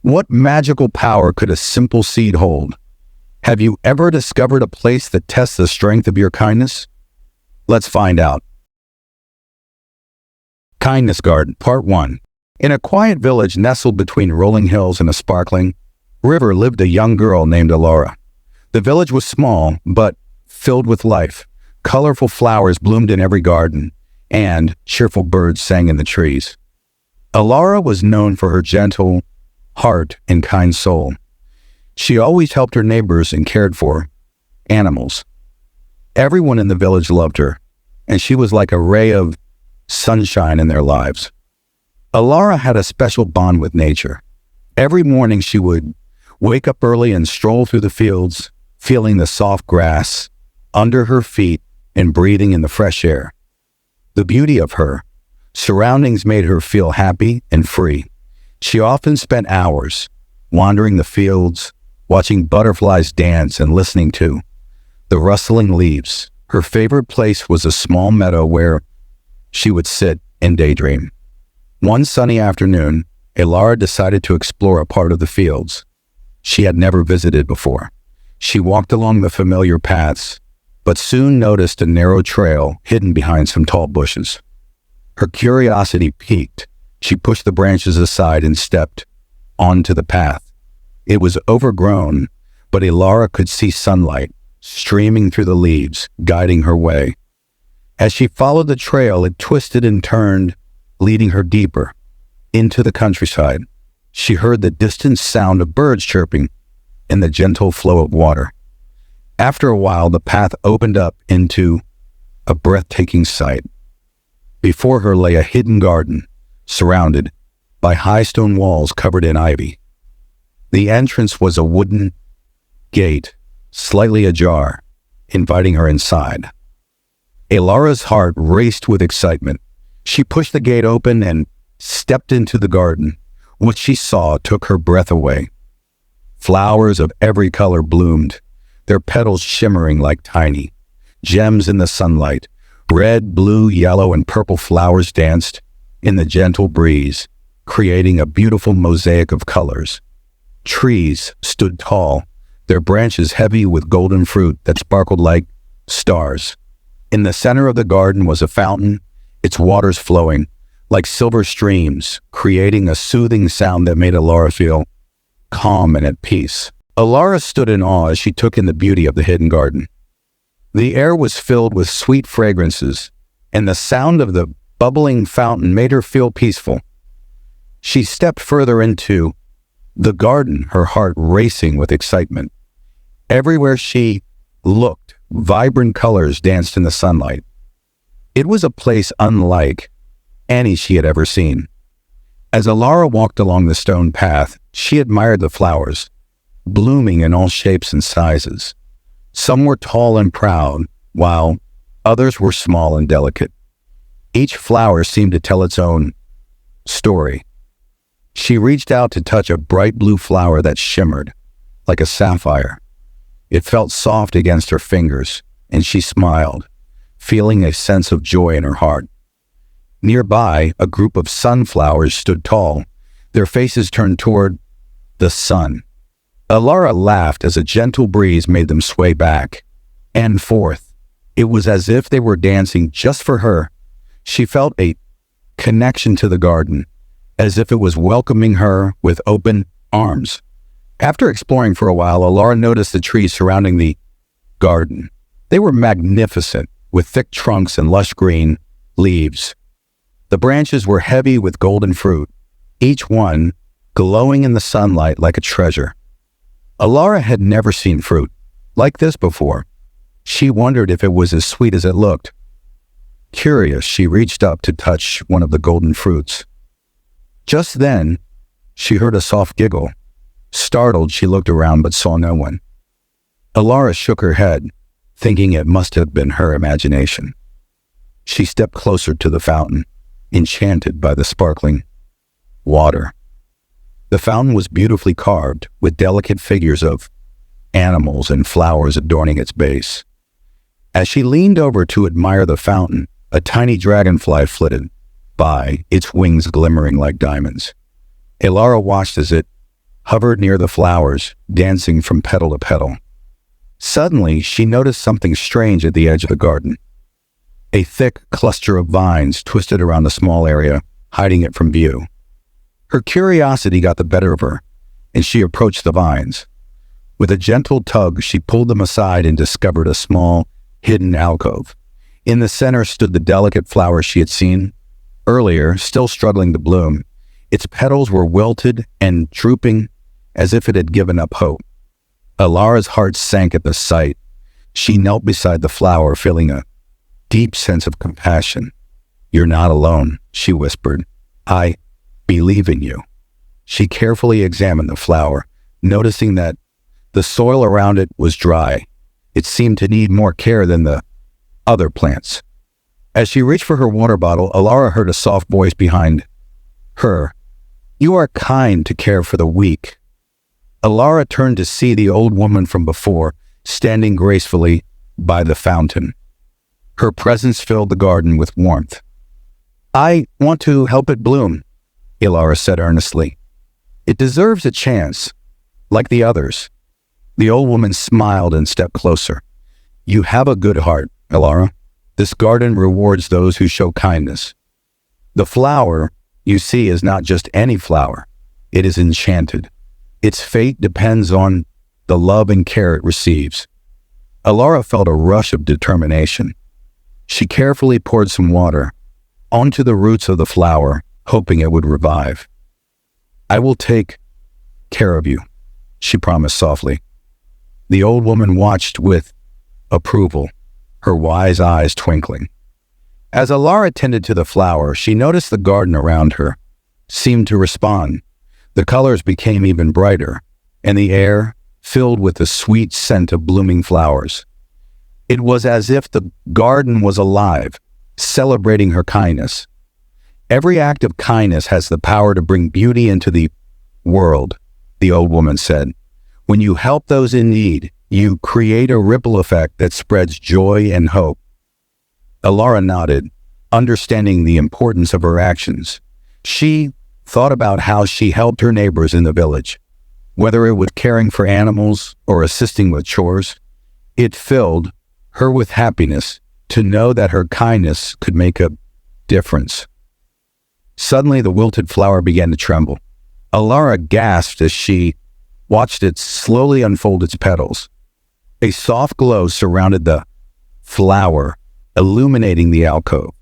What magical power could a simple seed hold? Have you ever discovered a place that tests the strength of your kindness? Let's find out. Kindness Garden, Part 1. In a quiet village nestled between rolling hills and a sparkling river lived a young girl named Alara. The village was small, but filled with life. Colorful flowers bloomed in every garden, and cheerful birds sang in the trees. Alara was known for her gentle heart and kind soul. She always helped her neighbors and cared for animals. Everyone in the village loved her, and she was like a ray of sunshine in their lives. Alara had a special bond with nature. Every morning she would wake up early and stroll through the fields, feeling the soft grass under her feet and breathing in the fresh air. The beauty of her surroundings made her feel happy and free. She often spent hours wandering the fields, watching butterflies dance and listening to the rustling leaves. Her favorite place was a small meadow where she would sit and daydream. One sunny afternoon, Alara decided to explore a part of the fields she had never visited before. She walked along the familiar paths, but soon noticed a narrow trail hidden behind some tall bushes. Her curiosity piqued. She pushed the branches aside and stepped onto the path. It was overgrown, but Alara could see sunlight streaming through the leaves, guiding her way. As she followed the trail, it twisted and turned, leading her deeper into the countryside. She heard the distant sound of birds chirping and the gentle flow of water. After a while, the path opened up into a breathtaking sight. Before her lay a hidden garden, surrounded by high stone walls covered in ivy. The entrance was a wooden gate, slightly ajar, inviting her inside. Alara's heart raced with excitement. She pushed the gate open and stepped into the garden. What she saw took her breath away. Flowers of every color bloomed, their petals shimmering like tiny gems in the sunlight. Red, blue, yellow, and purple flowers danced in the gentle breeze, creating a beautiful mosaic of colors. Trees stood tall, their branches heavy with golden fruit that sparkled like stars. In the center of the garden was a fountain, its waters flowing like silver streams, creating a soothing sound that made Alara feel calm and at peace. Alara stood in awe as she took in the beauty of the hidden garden. The air was filled with sweet fragrances, and the sound of the bubbling fountain made her feel peaceful. She stepped further into the garden, her heart racing with excitement. Everywhere she looked, vibrant colors danced in the sunlight. It was a place unlike any she had ever seen. As Alara walked along the stone path, she admired the flowers, blooming in all shapes and sizes. Some were tall and proud, while others were small and delicate. Each flower seemed to tell its own story. She reached out to touch a bright blue flower that shimmered like a sapphire. It felt soft against her fingers, and she smiled, feeling a sense of joy in her heart. Nearby, a group of sunflowers stood tall, their faces turned toward the sun. Alara laughed as a gentle breeze made them sway back and forth. It was as if they were dancing just for her. She felt a connection to the garden, as if it was welcoming her with open arms. After exploring for a while, Alara noticed the trees surrounding the garden. They were magnificent, with thick trunks and lush green leaves. The branches were heavy with golden fruit, each one glowing in the sunlight like a treasure. Alara had never seen fruit like this before. She wondered if it was as sweet as it looked. Curious, she reached up to touch one of the golden fruits. Just then, she heard a soft giggle. Startled, she looked around but saw no one. Alara shook her head, thinking it must have been her imagination. She stepped closer to the fountain, enchanted by the sparkling water. The fountain was beautifully carved, with delicate figures of animals and flowers adorning its base. As she leaned over to admire the fountain, a tiny dragonfly flitted by, its wings glimmering like diamonds. Alara watched as it hovered near the flowers, dancing from petal to petal. Suddenly, she noticed something strange at the edge of the garden. A thick cluster of vines twisted around a small area, hiding it from view. Her curiosity got the better of her, and she approached the vines. With a gentle tug, she pulled them aside and discovered a small, hidden alcove. In the center stood the delicate flower she had seen earlier, still struggling to bloom. Its petals were wilted and drooping as if it had given up hope. Alara's heart sank at the sight. She knelt beside the flower, feeling a deep sense of compassion. "You're not alone," she whispered. "I believe in you." She carefully examined the flower, noticing that the soil around it was dry. It seemed to need more care than the other plants. As she reached for her water bottle, Alara heard a soft voice behind her. "You are kind to care for the weak." Alara turned to see the old woman from before, standing gracefully by the fountain. Her presence filled the garden with warmth. "I want to help it bloom," Alara said earnestly. "It deserves a chance, like the others." The old woman smiled and stepped closer. "You have a good heart, Alara. This garden rewards those who show kindness. The flower you see is not just any flower. It is enchanted. Its fate depends on the love and care it receives." Alara felt a rush of determination. She carefully poured some water onto the roots of the flower, hoping it would revive. "I will take care of you," she promised softly. The old woman watched with approval, her wise eyes twinkling. As Alara tended to the flower, she noticed the garden around her seemed to respond. The colors became even brighter, and the air filled with the sweet scent of blooming flowers. It was as if the garden was alive, celebrating her kindness. "Every act of kindness has the power to bring beauty into the world," the old woman said. "When you help those in need, you create a ripple effect that spreads joy and hope." Alara nodded, understanding the importance of her actions. She thought about how she helped her neighbors in the village. Whether it was caring for animals or assisting with chores, it filled her with happiness to know that her kindness could make a difference. Suddenly, the wilted flower began to tremble. Alara gasped as she watched it slowly unfold its petals. A soft glow surrounded the flower, illuminating the alcove.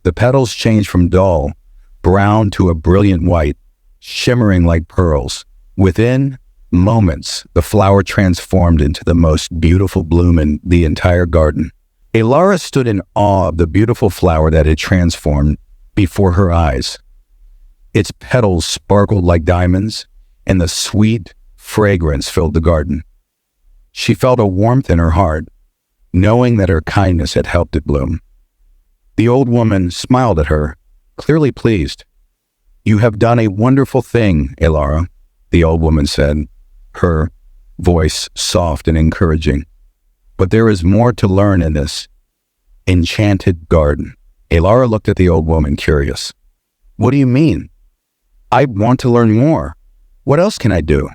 The petals changed from dull brown to a brilliant white, shimmering like pearls. Within moments, the flower transformed into the most beautiful bloom in the entire garden. Alara stood in awe of the beautiful flower that had transformed before her eyes. Its petals sparkled like diamonds, and the sweet fragrance filled the garden. She felt a warmth in her heart, knowing that her kindness had helped it bloom. The old woman smiled at her, clearly pleased. "You have done a wonderful thing, Alara," the old woman said, her voice soft and encouraging. "But there is more to learn in this enchanted garden." Alara looked at the old woman, curious. "What do you mean?" "I want to learn more. What else can I do?"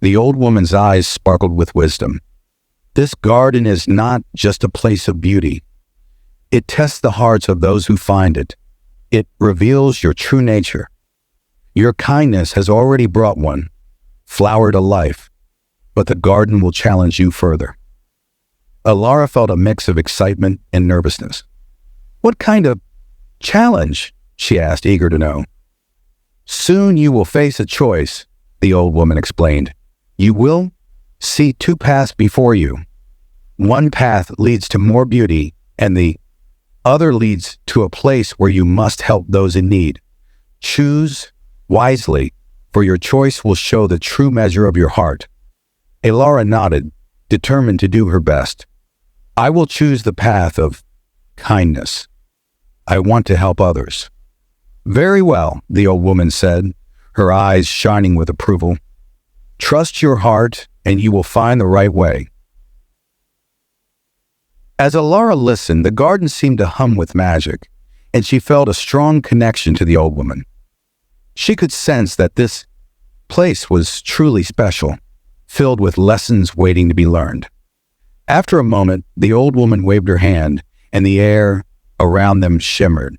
The old woman's eyes sparkled with wisdom. "This garden is not just a place of beauty. It tests the hearts of those who find it. It reveals your true nature. Your kindness has already brought one flower to life, but the garden will challenge you further." Alara felt a mix of excitement and nervousness. "What kind of challenge?" she asked, eager to know. "Soon you will face a choice," the old woman explained. "You will see two paths before you. One path leads to more beauty, and the other leads to a place where you must help those in need. Choose wisely, for your choice will show the true measure of your heart." Alara nodded, determined to do her best. "I will choose the path of kindness. I want to help others." "Very well," the old woman said, her eyes shining with approval. "Trust your heart, and you will find the right way." As Alara listened, the garden seemed to hum with magic, and she felt a strong connection to the old woman. She could sense that this place was truly special, filled with lessons waiting to be learned. After a moment, the old woman waved her hand, and the air around them shimmered.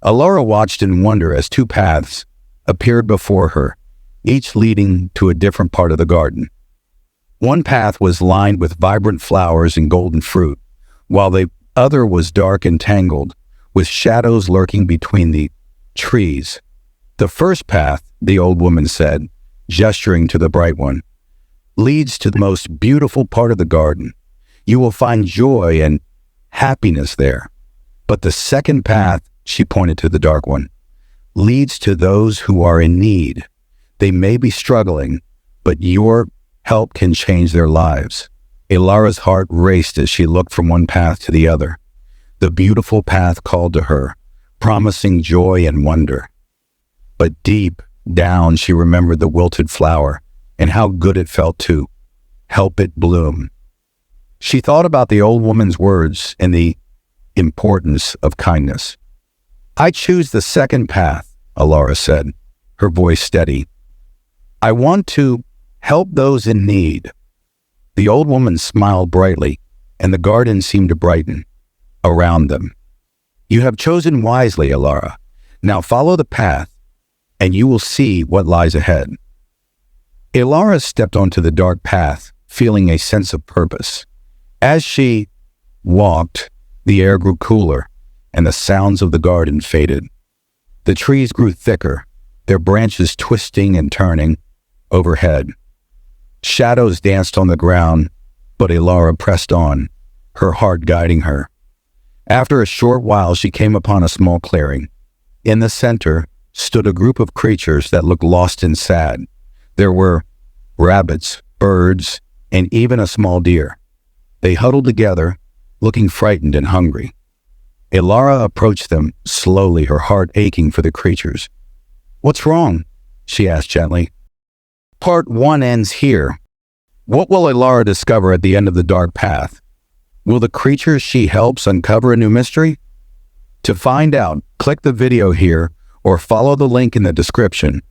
Alara watched in wonder as two paths appeared before her, each leading to a different part of the garden. One path was lined with vibrant flowers and golden fruit, while the other was dark and tangled, with shadows lurking between the trees. The first path, the old woman said, gesturing to the bright one, leads to the most beautiful part of the garden. You will find joy and happiness there. But the second path, she pointed to the dark one, leads to those who are in need. They may be struggling, but your help can change their lives. Alara's heart raced as she looked from one path to the other. The beautiful path called to her, promising joy and wonder. But deep down, she remembered the wilted flower and how good it felt to help it bloom. She thought about the old woman's words and the importance of kindness. I choose the second path, Alara said, her voice steady. I want to help those in need. The old woman smiled brightly, and the garden seemed to brighten around them. You have chosen wisely, Alara. Now follow the path, and you will see what lies ahead. Alara stepped onto the dark path, feeling a sense of purpose. As she walked, the air grew cooler, and the sounds of the garden faded. The trees grew thicker, their branches twisting and turning overhead. Shadows danced on the ground, but Alara pressed on, her heart guiding her. After a short while, she came upon a small clearing. In the center stood a group of creatures that looked lost and sad. There were rabbits, birds, and even a small deer. They huddled together, looking frightened and hungry. Alara approached them slowly, her heart aching for the creatures. What's wrong? She asked gently. Part 1 ends here. What will Alara discover at the end of the dark path? Will the creatures she helps uncover a new mystery? To find out, click the video here or follow the link in the description.